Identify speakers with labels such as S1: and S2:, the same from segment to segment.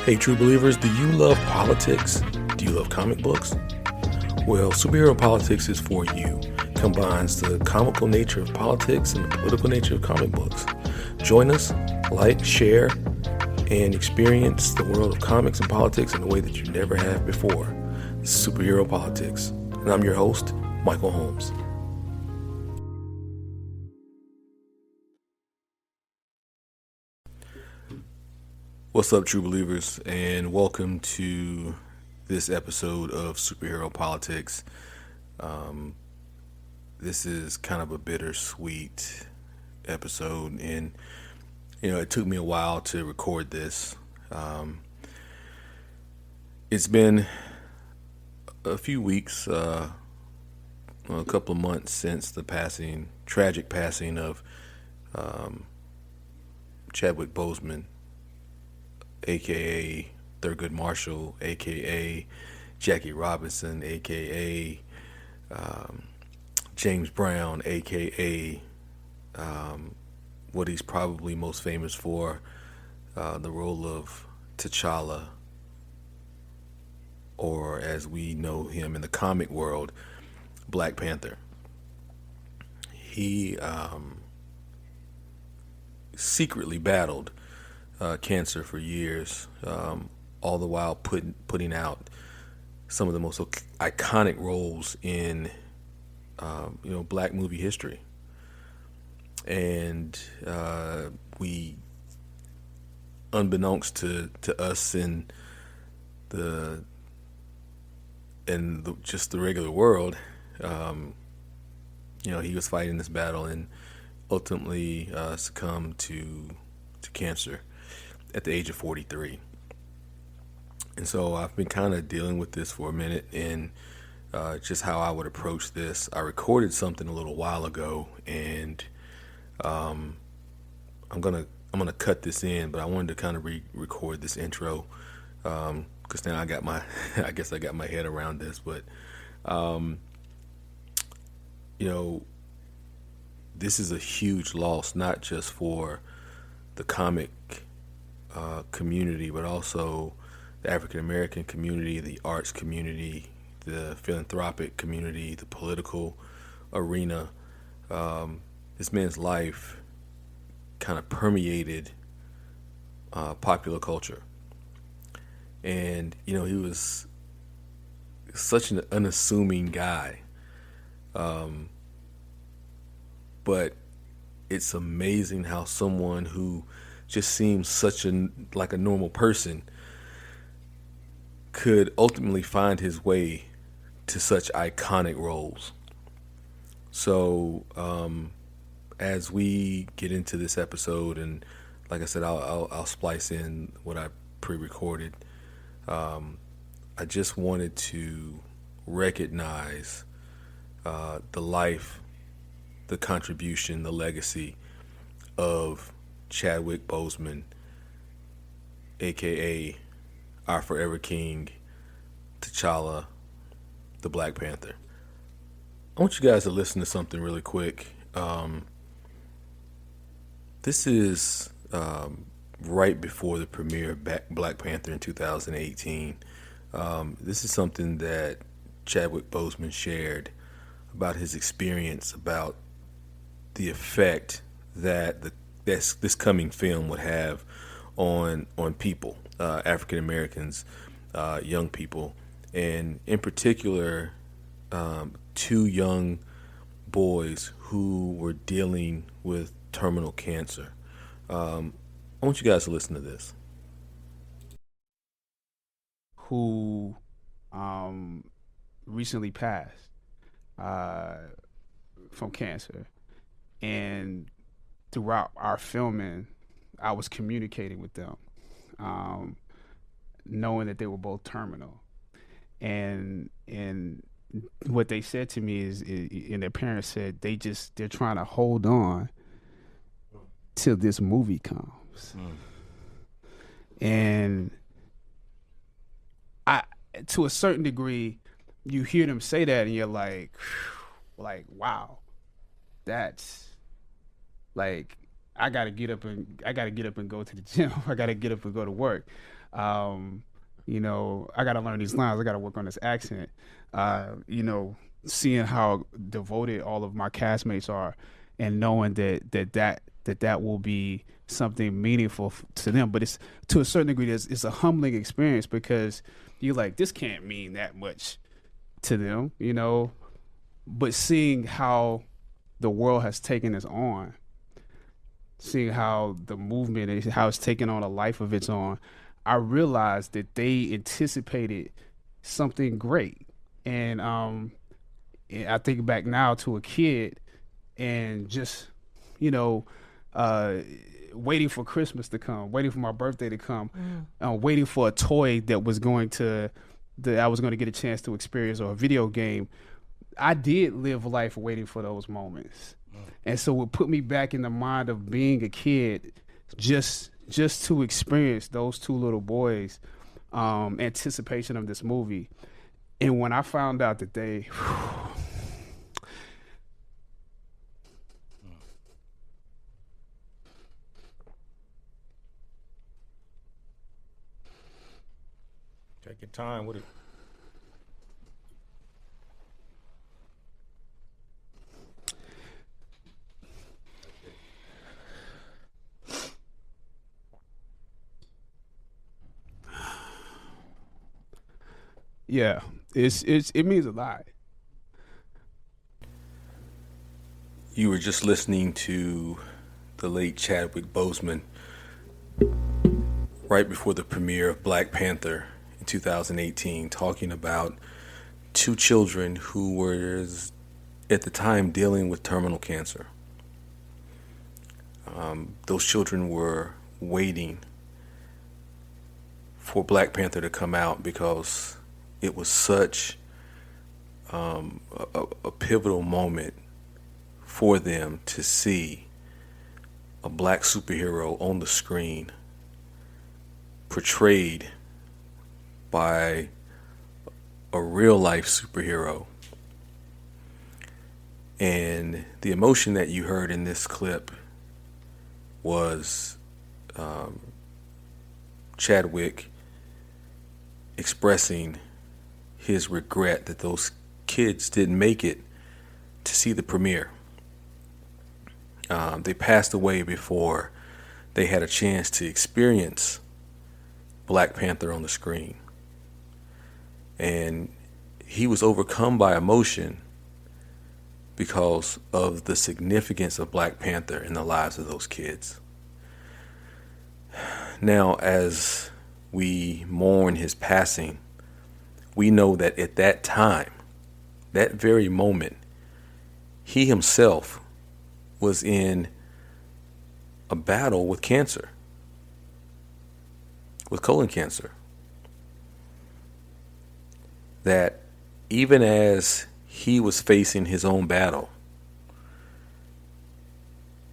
S1: Hey, true believers, do you love politics? Do you love comic books? Well, Superhero Politics is for you. It combines the comical nature of politics and the political nature of comic books. Join us, like, share, and experience the world of comics and politics in a way that you never have before. This is Superhero Politics, and I'm your host, Michael Holmes. What's up, true believers, and welcome to this episode of Superhero Politics. This is kind of a bittersweet episode, and it took me a while to record this. It's been a few weeks, a couple of months since the tragic passing of Chadwick Boseman, aka Thurgood Marshall, aka Jackie Robinson, aka James Brown, aka what he's probably most famous for, the role of T'Challa, or as we know him in the comic world, Black Panther. He secretly battled cancer for years, all the while putting out some of the most iconic roles in Black movie history. And we, unbeknownst to us in just the regular world, he was fighting this battle and ultimately succumbed to cancer at the age of 43. And so I've been kind of dealing with this for a minute, and just how I would approach this. I recorded something a little while ago, and I'm gonna cut this in, but I wanted to kind of re-record this intro, because now I got my I guess I got my head around this. But this is a huge loss, not just for the comic community, but also the African American community, the arts community, the philanthropic community, the political arena. This man's life kind of permeated popular culture, and he was such an unassuming guy, but it's amazing how someone who just seems like a normal person could ultimately find his way to such iconic roles. So as we get into this episode, and like I said, I'll splice in what I pre-recorded. I just wanted to recognize the life, the contribution, the legacy of Chadwick Boseman, aka our forever king, T'Challa, the Black Panther. I want you guys to listen to something really quick. This is right before the premiere of Black Panther in 2018. This is something that Chadwick Boseman shared about his experience, about the effect that this coming film would have on people, African Americans, young people, and in particular, two young boys who were dealing with terminal cancer. I want you guys to listen to this.
S2: Who recently passed from cancer, and throughout our filming, I was communicating with them, knowing that they were both terminal, and what they said to me is, and their parents said, they're trying to hold on till this movie comes. And to a certain degree, you hear them say that, and you're like, wow, that's like, I gotta get up and go to the gym. I gotta get up and go to work. Um, I got to learn these lines. I got to work on this accent. Seeing how devoted all of my castmates are, and knowing that will be something meaningful to them. But it's to a certain degree, it's a humbling experience because you're like, this can't mean that much to them. But seeing how the world has taken us on, seeing how the movement is, how it's taken on a life of its own, I realized that they anticipated something great. And I think back now to a kid and just, you know, uh, waiting for Christmas to come, waiting for my birthday to come, waiting for a toy that I was going to get a chance to experience, or a video game. I did live life waiting for those moments. And so it put me back in the mind of being a kid, just to experience those two little boys' anticipation of this movie. And when I found out that they
S3: take your time with it.
S2: yeah, it means a lot.
S1: You were just listening to the late Chadwick Boseman right before the premiere of Black Panther in 2018, talking about two children who were at the time dealing with terminal cancer. Those children were waiting for Black Panther to come out because it was such a pivotal moment for them to see a black superhero on the screen portrayed by a real life superhero. And the emotion that you heard in this clip was Chadwick expressing his regret that those kids didn't make it to see the premiere. They passed away before they had a chance to experience Black Panther on the screen. And he was overcome by emotion because of the significance of Black Panther in the lives of those kids. Now, as we mourn his passing, we know that at that time, that very moment, he himself was in a battle with cancer, with colon cancer. That even as he was facing his own battle,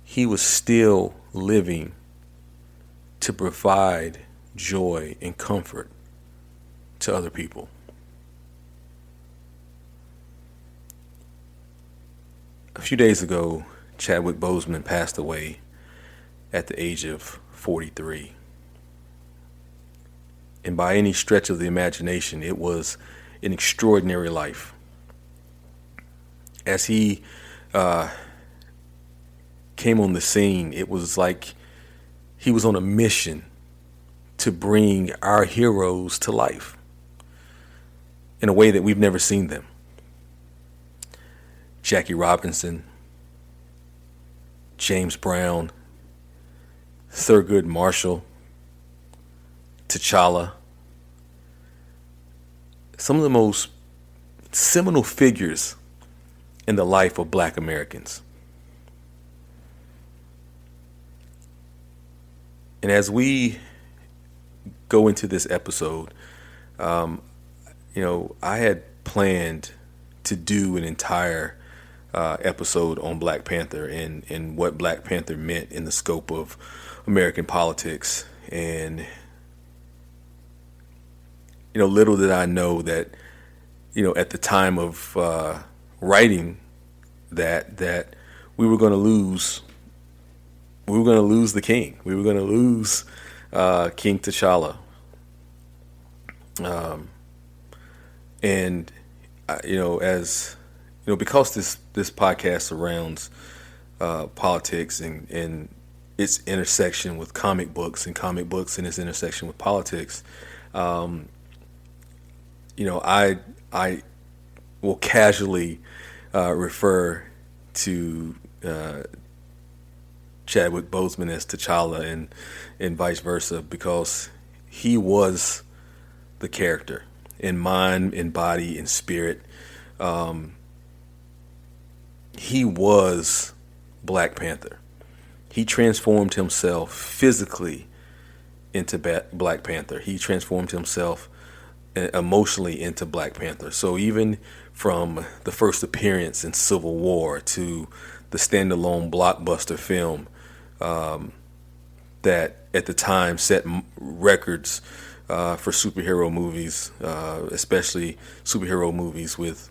S1: he was still living to provide joy and comfort to other people. A few days ago, Chadwick Boseman passed away at the age of 43. And by any stretch of the imagination, it was an extraordinary life. As he came on the scene, it was like he was on a mission to bring our heroes to life in a way that we've never seen them. Jackie Robinson, James Brown, Thurgood Marshall, T'Challa, some of the most seminal figures in the life of Black Americans. And as we go into this episode, I had planned to do an entire episode on Black Panther and what Black Panther meant in the scope of American politics. And little did I know that at the time of writing that we were going to lose the king. We were going to lose King T'Challa. And as because this podcast surrounds politics and its intersection with comic books and comic books and its intersection with politics, I will casually refer to Chadwick Boseman as T'Challa and vice versa, because he was the character in mind, in body, in spirit. He was Black Panther. He transformed himself physically into Black Panther. He transformed himself emotionally into Black Panther. So even from the first appearance in Civil War to the standalone blockbuster film that at the time set records for superhero movies, especially superhero movies with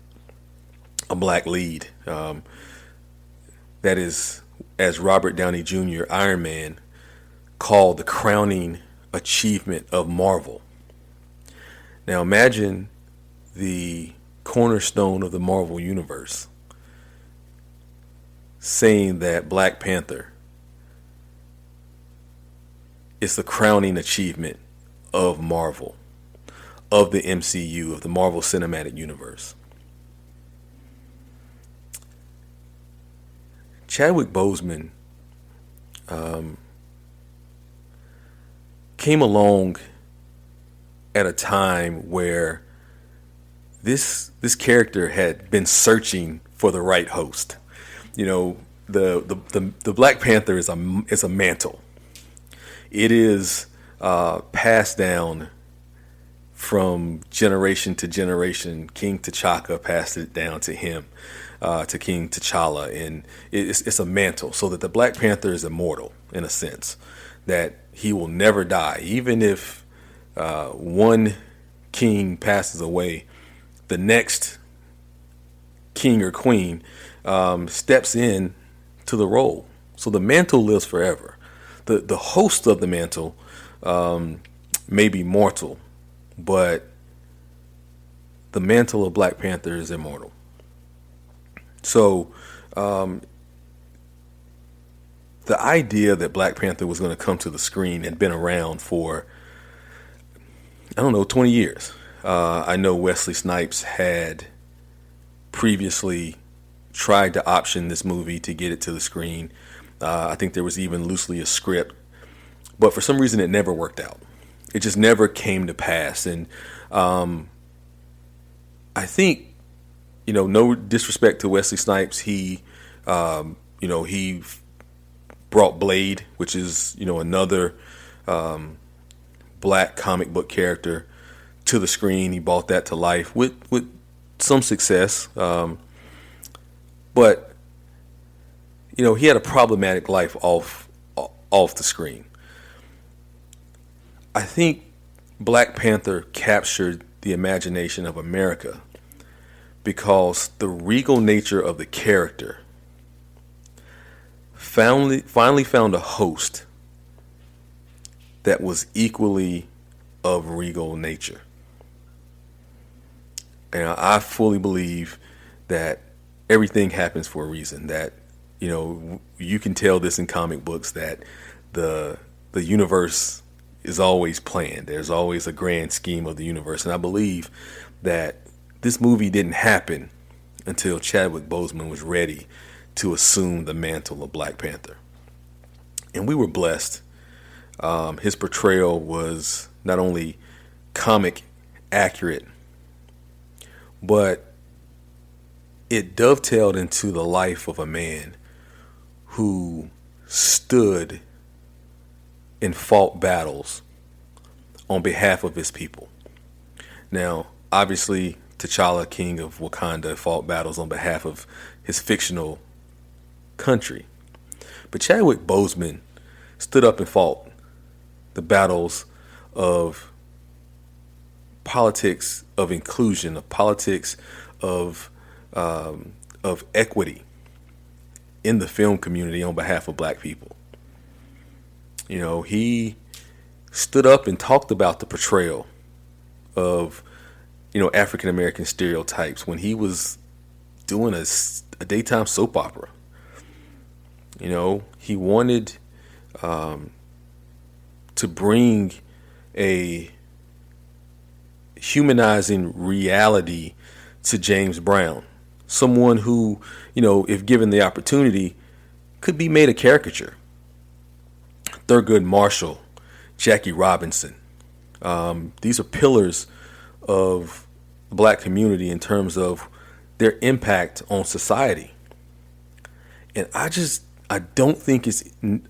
S1: a black lead. That is, as Robert Downey Jr., Iron Man, called the crowning achievement of Marvel. Now imagine the cornerstone of the Marvel Universe saying that Black Panther is the crowning achievement of Marvel, of the MCU, of the Marvel Cinematic Universe. Chadwick Boseman came along at a time where this character had been searching for the right host. The Black Panther is a mantle. It is passed down from generation to generation. King T'Chaka passed it down to him, to King T'Challa, and it's a mantle, so that the Black Panther is immortal in a sense, that he will never die. Even if one king passes away, the next king or queen steps in to the role. So the mantle lives forever. The host of the mantle may be mortal, but the mantle of Black Panther is immortal. So the idea that Black Panther was going to come to the screen had been around for, 20 years. I know Wesley Snipes had previously tried to option this movie to get it to the screen. I think there was even loosely a script, but for some reason it never worked out. It just never came to pass. And I think, no disrespect to Wesley Snipes, he brought Blade, which is, another black comic book character, to the screen. He brought that to life with some success. But he had a problematic life off the screen. I think Black Panther captured the imagination of America because the regal nature of the character finally found a host that was equally of regal nature. And I fully believe that everything happens for a reason, that you can tell this in comic books, that the universe is always planned. There's always a grand scheme of the universe. And I believe that this movie didn't happen until Chadwick Boseman was ready to assume the mantle of Black Panther. And we were blessed. His portrayal was not only comic accurate, but it dovetailed into the life of a man who stood and fought battles on behalf of his people. Now, obviously, T'Challa, king of Wakanda, fought battles on behalf of his fictional country. But Chadwick Boseman stood up and fought the battles of politics of inclusion, of politics of equity in the film community on behalf of black people. He stood up and talked about the portrayal of, African American stereotypes when he was doing a daytime soap opera. He wanted to bring a humanizing reality to James Brown. Someone who, if given the opportunity, could be made a caricature. Thurgood Marshall, Jackie Robinson. These are pillars of the black community in terms of their impact on society. And I don't think it's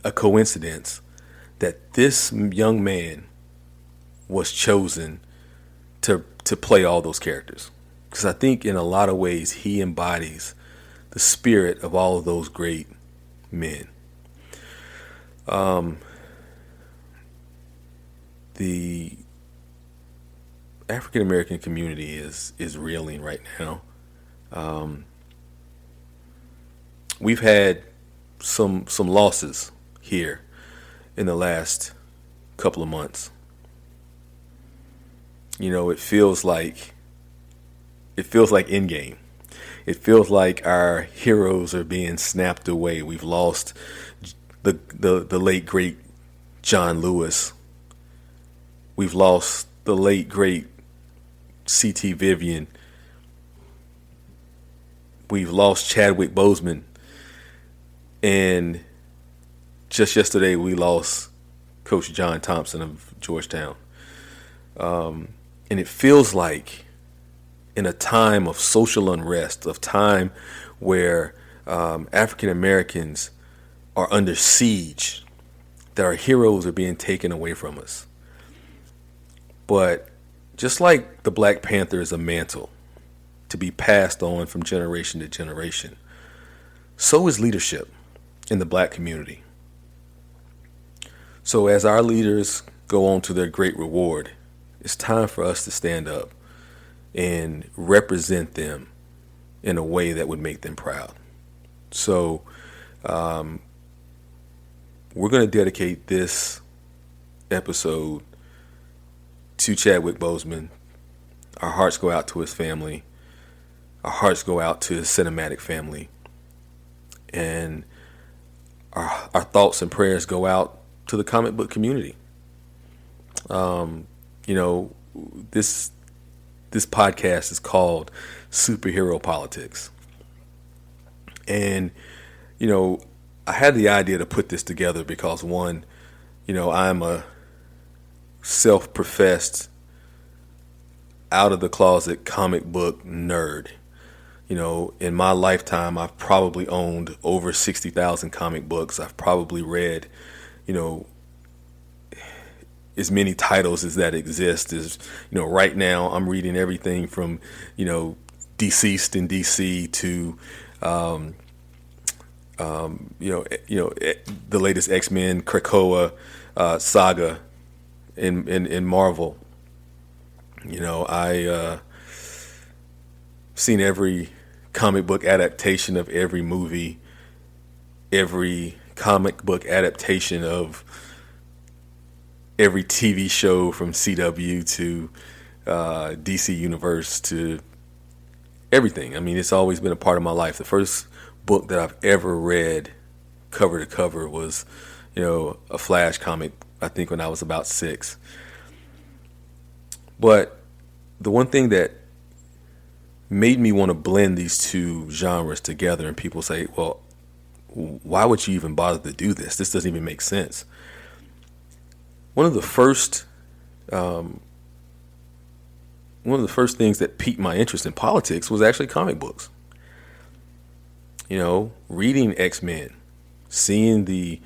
S1: a coincidence that this young man was chosen to play all those characters. Because I think in a lot of ways he embodies the spirit of all of those great men. The African American community is reeling right now. We've had some losses here in the last couple of months. It feels like Endgame. It feels like our heroes are being snapped away. We've lost the late great John Lewis. We've lost the late great C.T. Vivian. We've lost Chadwick Boseman. And just yesterday we lost Coach John Thompson of Georgetown. And it feels like in a time of social unrest, of time where African Americans are under siege, that our heroes are being taken away from us. But just like the Black Panther is a mantle to be passed on from generation to generation, so is leadership in the black community. So as our leaders go on to their great reward, it's time for us to stand up and represent them in a way that would make them proud. So we're going to dedicate this episode to Chadwick Boseman. Our hearts go out to his family. Our hearts go out to his cinematic family. And our thoughts and prayers go out to the comic book community. This podcast is called Superhero Politics. And, I had the idea to put this together because, one, I'm a self-professed, out-of-the-closet comic book nerd. In my lifetime, I've probably owned over 60,000 comic books. I've probably read, as many titles as that exist. Right now I'm reading everything from, Deceased in DC to, the latest X-Men Krakoa saga in Marvel. I seen every comic book adaptation of every movie, every comic book adaptation of every TV show from CW to DC Universe to everything. I mean, it's always been a part of my life. The first book that I've ever read cover to cover was, a Flash comic, I think when I was about 6. But the one thing that made me want to blend these two genres together, and people say, well, why would you even bother to do this? This doesn't even make sense. One of the first things that piqued my interest in politics was actually comic books. Reading X-Men, seeing the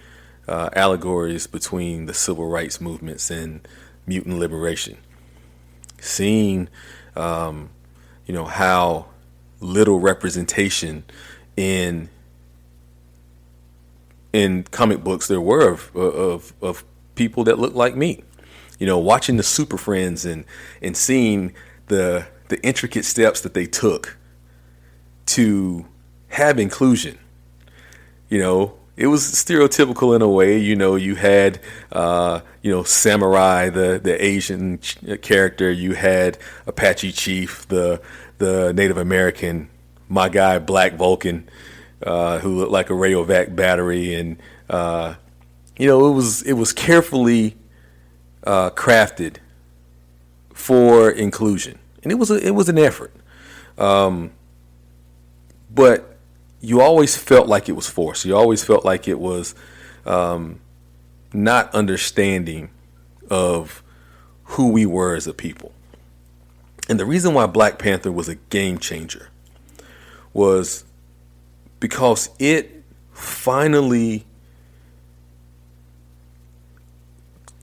S1: allegories between the civil rights movements and mutant liberation, seeing how little representation in comic books there were of people that looked like me. Watching the Super Friends and seeing the intricate steps that they took to have inclusion. it was stereotypical in a way. You had samurai, the Asian character. You had Apache chief, the Native American, my guy Black Vulcan, who looked like a radiovac battery, and it was carefully crafted for inclusion, and it was an effort. But you always felt like it was forced. You always felt like it was not understanding of who we were as a people. And the reason why Black Panther was a game changer was because it finally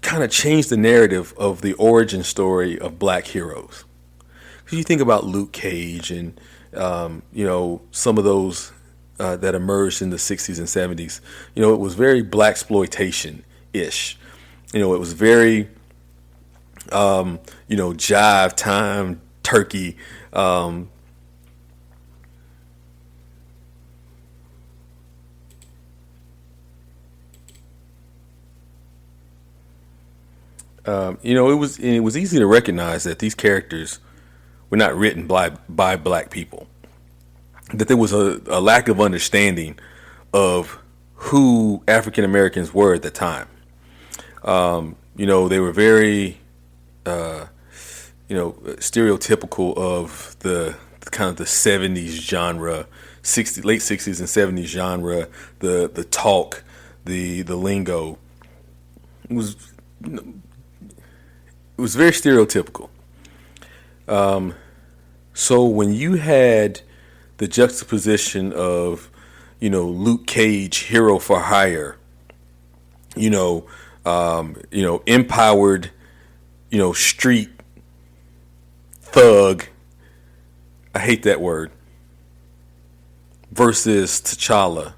S1: kind of changed the narrative of the origin story of black heroes. Because you think about Luke Cage and some of those that emerged in the 60s and 70s. It was very blaxploitation-ish. It was very, jive time, turkey. It was easy to recognize that these characters were not written by black people. That there was a lack of understanding of who African Americans were at the time. They were very, stereotypical of the kind of the 70s genre, late 60s and 70s genre, the talk, the lingo. It was very stereotypical. So when you had the juxtaposition of, Luke Cage, hero for hire, empowered, street thug, I hate that word, versus T'Challa,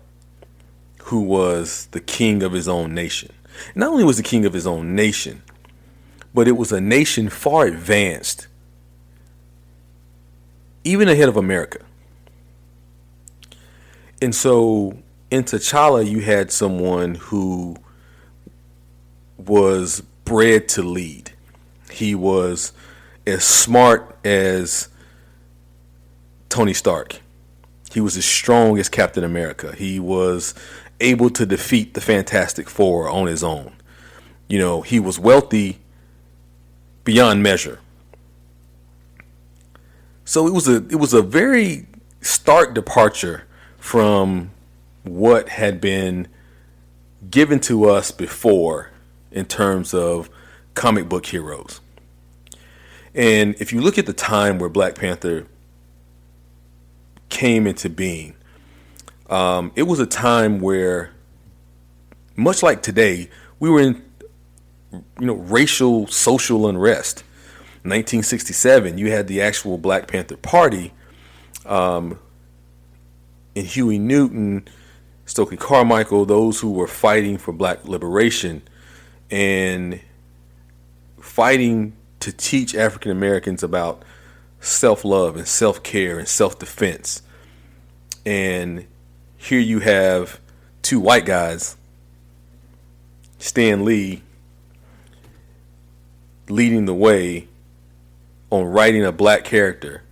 S1: who was the king of his own nation. Not only was the king of his own nation, but it was a nation far advanced, even ahead of America. And so in T'Challa, you had someone who was bred to lead. He was as smart as Tony Stark. He was as strong as Captain America. He was able to defeat the Fantastic Four on his own. He was wealthy beyond measure. So it was a very stark departure from what had been given to us before in terms of comic book heroes. And if you look at the time where Black Panther came into being, it was a time where, much like today, we were in racial, social unrest. 1967, you had the actual Black Panther Party, and Huey Newton, Stokely Carmichael, those who were fighting for black liberation and fighting to teach African Americans about self-love and self-care and self-defense. And here you have two white guys, Stan Lee, leading the way on writing a black character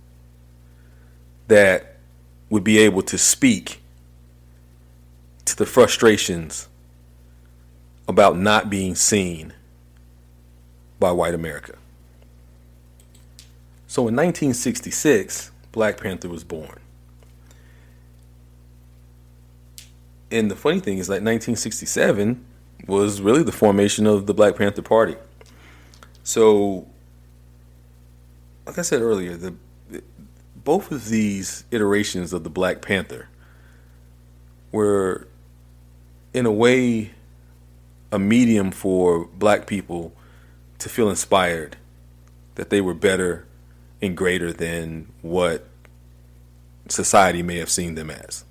S1: that would be able to speak to the frustrations about not being seen by white America. So in 1966, Black Panther was born. And the funny thing is that 1967 was really the formation of the Black Panther Party. So, like I said earlier, both of these iterations of the Black Panther were, in a way, a medium for black people to feel inspired that they were better and greater than what society may have seen them as.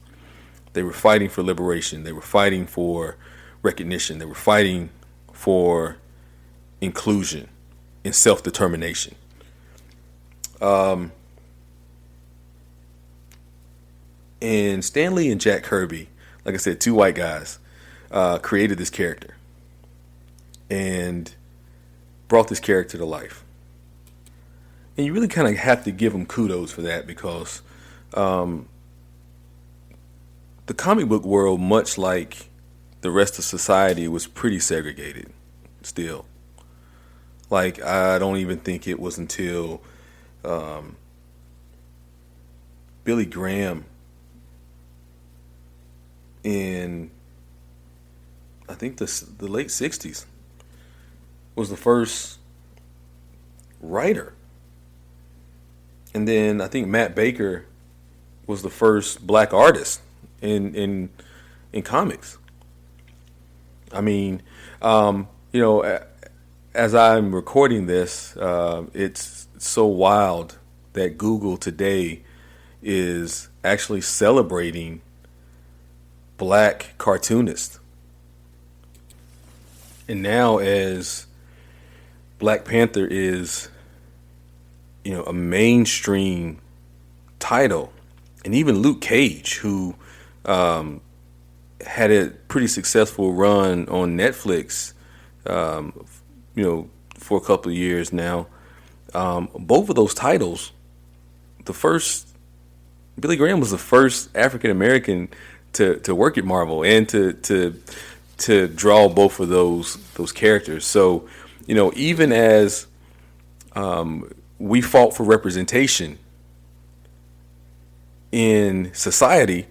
S1: They were fighting for liberation. They were fighting for recognition. They were fighting for inclusion and self-determination. And Stan Lee and Jack Kirby, like I said, two white guys, created this character and brought this character to life. And you really kind of have to give him kudos for that, because the comic book world, much like the rest of society, was pretty segregated still. Like, I don't even think it was until Billy Graham in, I think, the late 60s was the first writer. And then I think Matt Baker was the first black artist in comics. I mean, as I'm recording this, it's so wild that Google today is actually celebrating black cartoonists. And now, as Black Panther is, a mainstream title, and even Luke Cage, who had a pretty successful run on Netflix, for a couple of years now. Both of those titles, Billy Graham was the first African American to work at Marvel and to draw both of those characters. So, even as we fought for representation in society,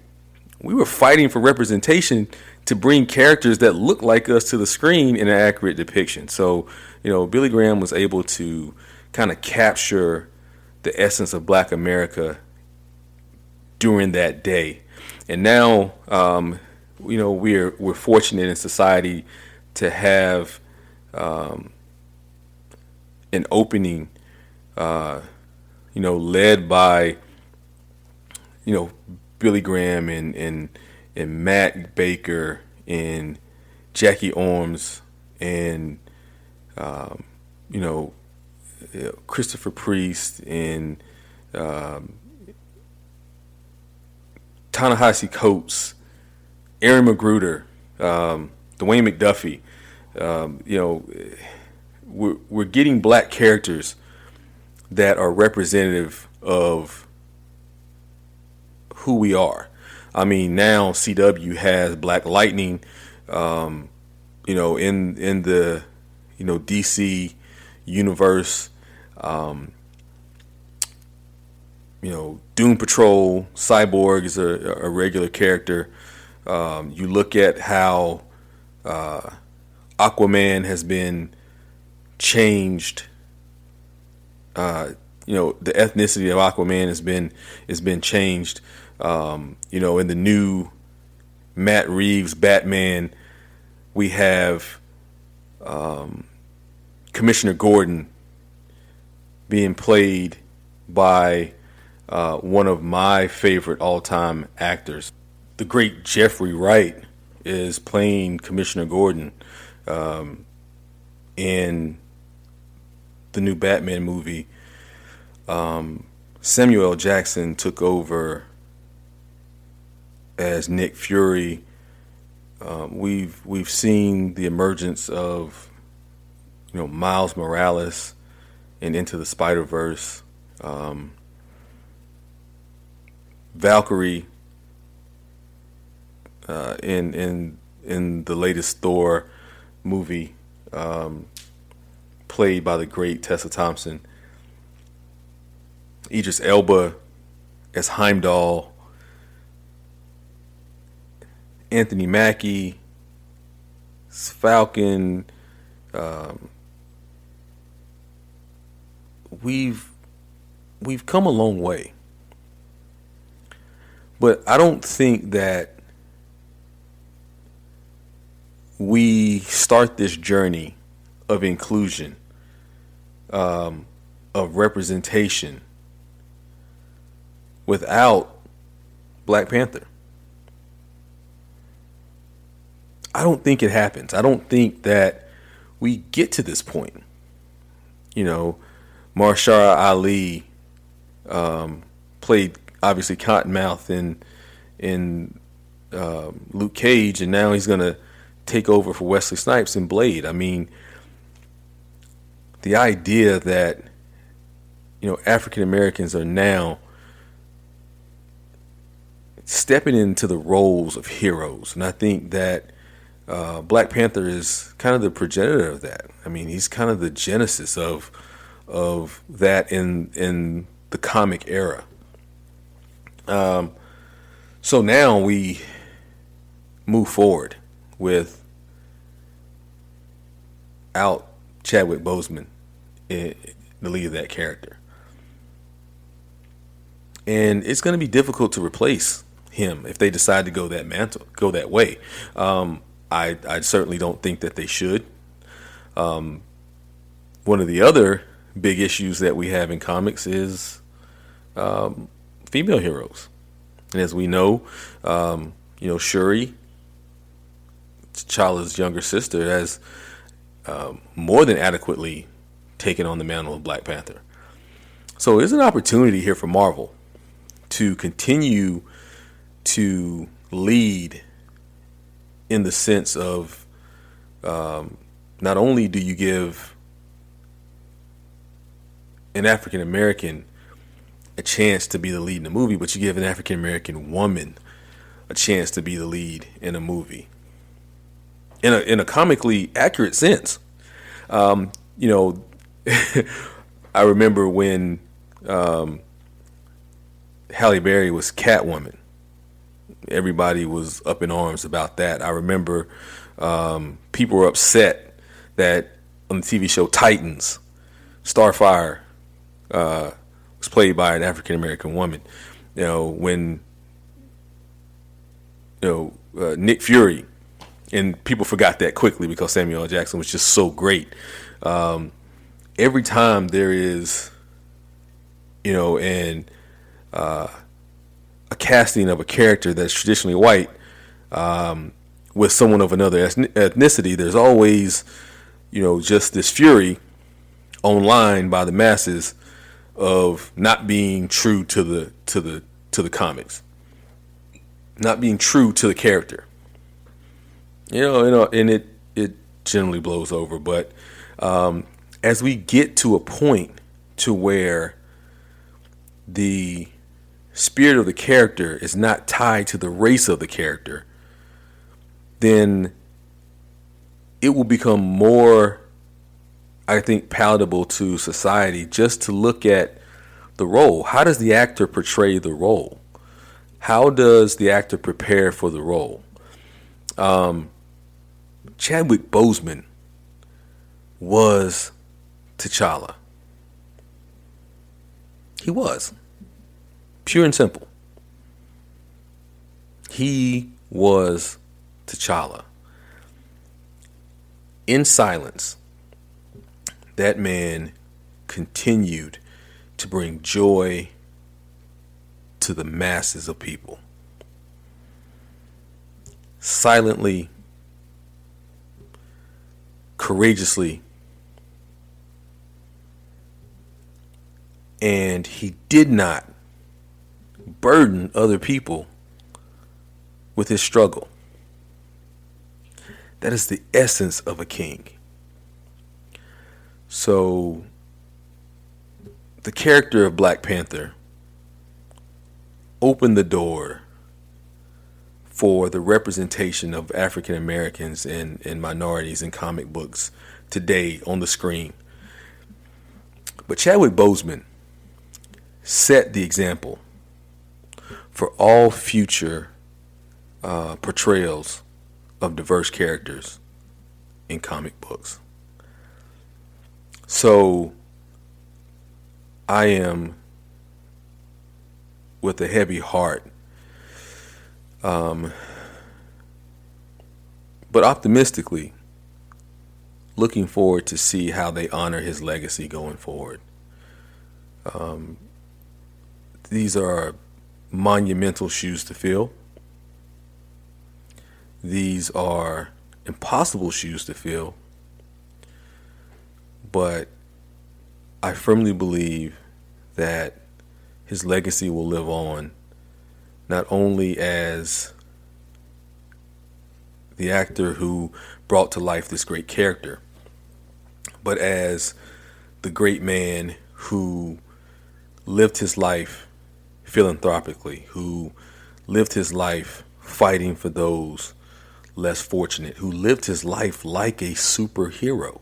S1: we were fighting for representation to bring characters that look like us to the screen in an accurate depiction. So, Billy Graham was able to kind of capture the essence of Black America during that day. And now, we're fortunate in society to have an opening, led by, Billy Graham and Matt Baker and Jackie Orms and Christopher Priest and Ta-Nehisi Coates, Aaron Magruder, Dwayne McDuffie. We're getting black characters that are representative of who we are. I mean, now CW has Black Lightning, in the DC universe. Doom Patrol, Cyborg is a regular character. You look at how Aquaman has been changed. The ethnicity of Aquaman has been changed. In the new Matt Reeves Batman, we have Commissioner Gordon being played by one of my favorite all-time actors. The great Jeffrey Wright is playing Commissioner Gordon in the new Batman movie. Samuel L. Jackson took over as Nick Fury. We've seen the emergence of Miles Morales and Into the Spider-Verse. Valkyrie in the latest Thor movie, played by the great Tessa Thompson. Idris Elba as Heimdall. Anthony Mackie, Falcon. We've come a long way. But I don't think that we start this journey of inclusion, of representation, without Black Panther. I don't think it happens. I don't think that we get to this point. Mahershala Ali played obviously Cottonmouth in Luke Cage, and now he's gonna take over for Wesley Snipes in Blade. I mean, the idea that, African Americans are now stepping into the roles of heroes, and I think that Black Panther is kind of the progenitor of that. I mean, he's kind of the genesis of that in the comic era. So now we move forward without Chadwick Boseman in the lead of that character. And it's going to be difficult to replace him if they decide to go that way. I certainly don't think that they should. One of the other big issues that we have in comics is female heroes. And as we know, Shuri, T'Challa's younger sister, has more than adequately taken on the mantle of Black Panther. So there's an opportunity here for Marvel to continue to lead in the sense of not only do you give an African American a chance to be the lead in a movie, but you give an African American woman a chance to be the lead in a movie in a comically accurate sense. I remember when Halle Berry was Catwoman. Everybody was up in arms about that. I remember people were upset that on the TV show Titans, Starfire was played by an African American woman. When Nick Fury, and people forgot that quickly because Samuel L. Jackson was just so great. Every time there is, a casting of a character that's traditionally white with someone of another ethnicity, there's always, just this fury online by the masses of not being true to the comics, not being true to the character. And it generally blows over. But as we get to a point to where the spirit of the character is not tied to the race of the character, then it will become more, I think, palatable to society just to look at the role. How does the actor portray the role? How does the actor prepare for the role? Chadwick Boseman was T'Challa. He was. Pure and simple. He was T'Challa. In silence, that man continued to bring joy to the masses of people. Silently, courageously, and he did not burden other people with his struggle. That is the essence of a king. So, the character of Black Panther opened the door for the representation of African Americans and minorities in comic books today on the screen. But Chadwick Boseman set the example for all future portrayals of diverse characters in comic books. So I am, with a heavy heart, but optimistically looking forward to see how they honor his legacy going forward. These are monumental shoes to fill. These are impossible shoes to fill. But I firmly believe that his legacy will live on, not only as the actor who brought to life this great character, but as the great man who lived his life philanthropically, who lived his life fighting for those less fortunate, who lived his life like a superhero.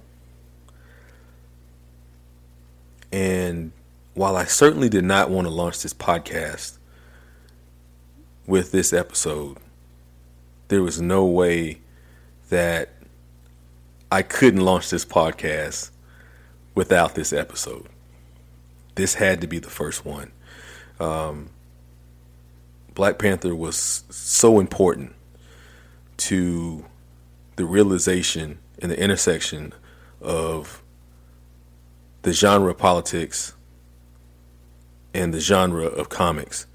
S1: And while I certainly did not want to launch this podcast with this episode, there was no way that I couldn't launch this podcast without this episode. This had to be the first one. Black Panther was so important to the realization and the intersection of the genre of politics and the genre of comics.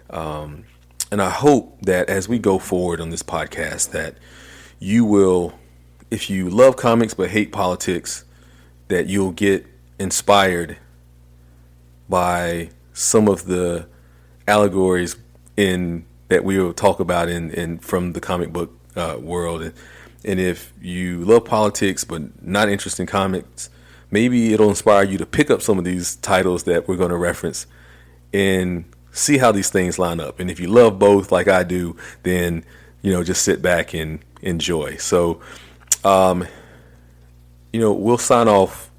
S1: And I hope that as we go forward on this podcast, that you will, if you love comics but hate politics, that you'll get inspired by some of the allegories that we will talk about in from the comic book world. And if you love politics but not interested in comics, maybe it'll inspire you to pick up some of these titles that we're going to reference and see how these things line up. And if you love both like I do, then, just sit back and enjoy. So, we'll sign off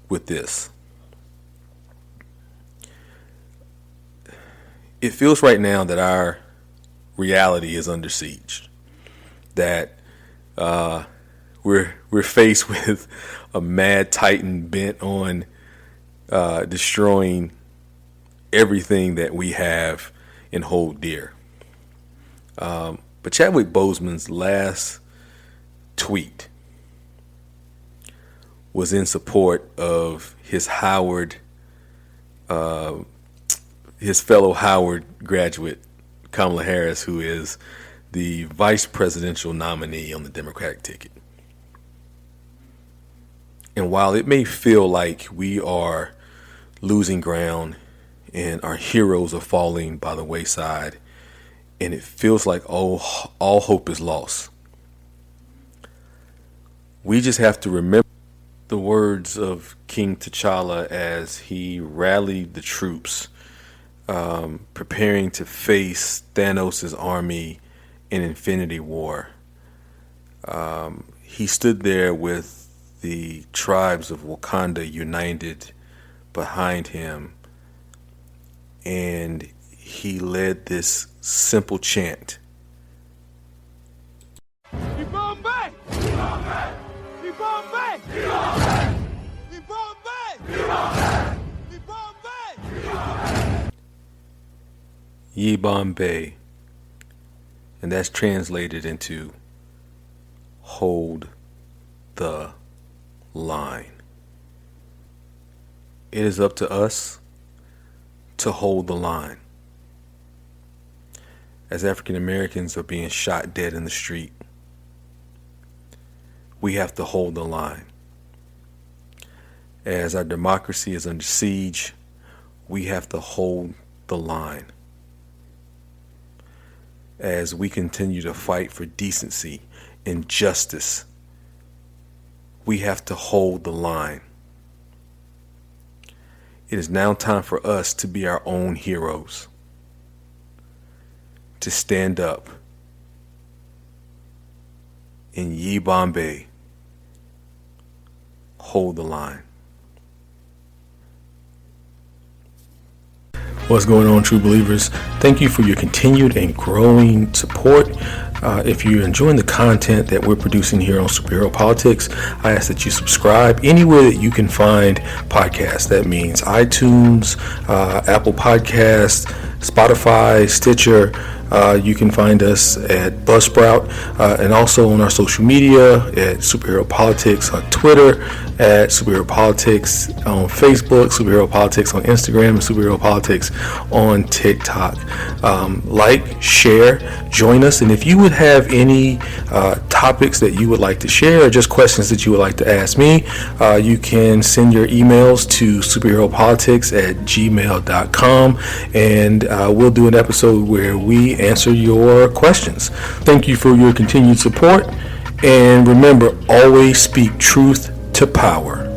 S1: with this. It feels right now that our reality is under siege, that we're faced with a mad titan bent on destroying everything that we have and hold dear. But Chadwick Boseman's last tweet was in support of his fellow Howard graduate, Kamala Harris, who is the vice presidential nominee on the Democratic ticket. And while it may feel like we are losing ground and our heroes are falling by the wayside, and it feels like all hope is lost, we just have to remember the words of King T'Challa as he rallied the troops, preparing to face Thanos' army in Infinity War. He stood there with the tribes of Wakanda united behind him, and he led this simple chant. Ye Bombay. And that's translated into hold the line. It is up to us to hold the line. As African Americans are being shot dead in the street, we have to hold the line. As our democracy is under siege, we have to hold the line. As we continue to fight for decency and justice, we have to hold the line. It is now time for us to be our own heroes, to stand up in Ye Bombay, hold the line. What's going on, true believers? Thank you for your continued and growing support. If you're enjoying the content that we're producing here on Superhero Politics, I ask that you subscribe anywhere that you can find podcasts. That means iTunes, Apple Podcasts, Spotify, Stitcher. You can find us at Buzzsprout, and also on our social media at Superhero Politics on Twitter, at Superhero Politics on Facebook, Superhero Politics on Instagram, and Superhero Politics on TikTok. Like, share, join us, and if you would have any topics that you would like to share or just questions that you would like to ask me, you can send your emails to superheropolitics@gmail.com, and we'll do an episode where we we answer your questions. Thank you for your continued support, and remember, always speak truth to power.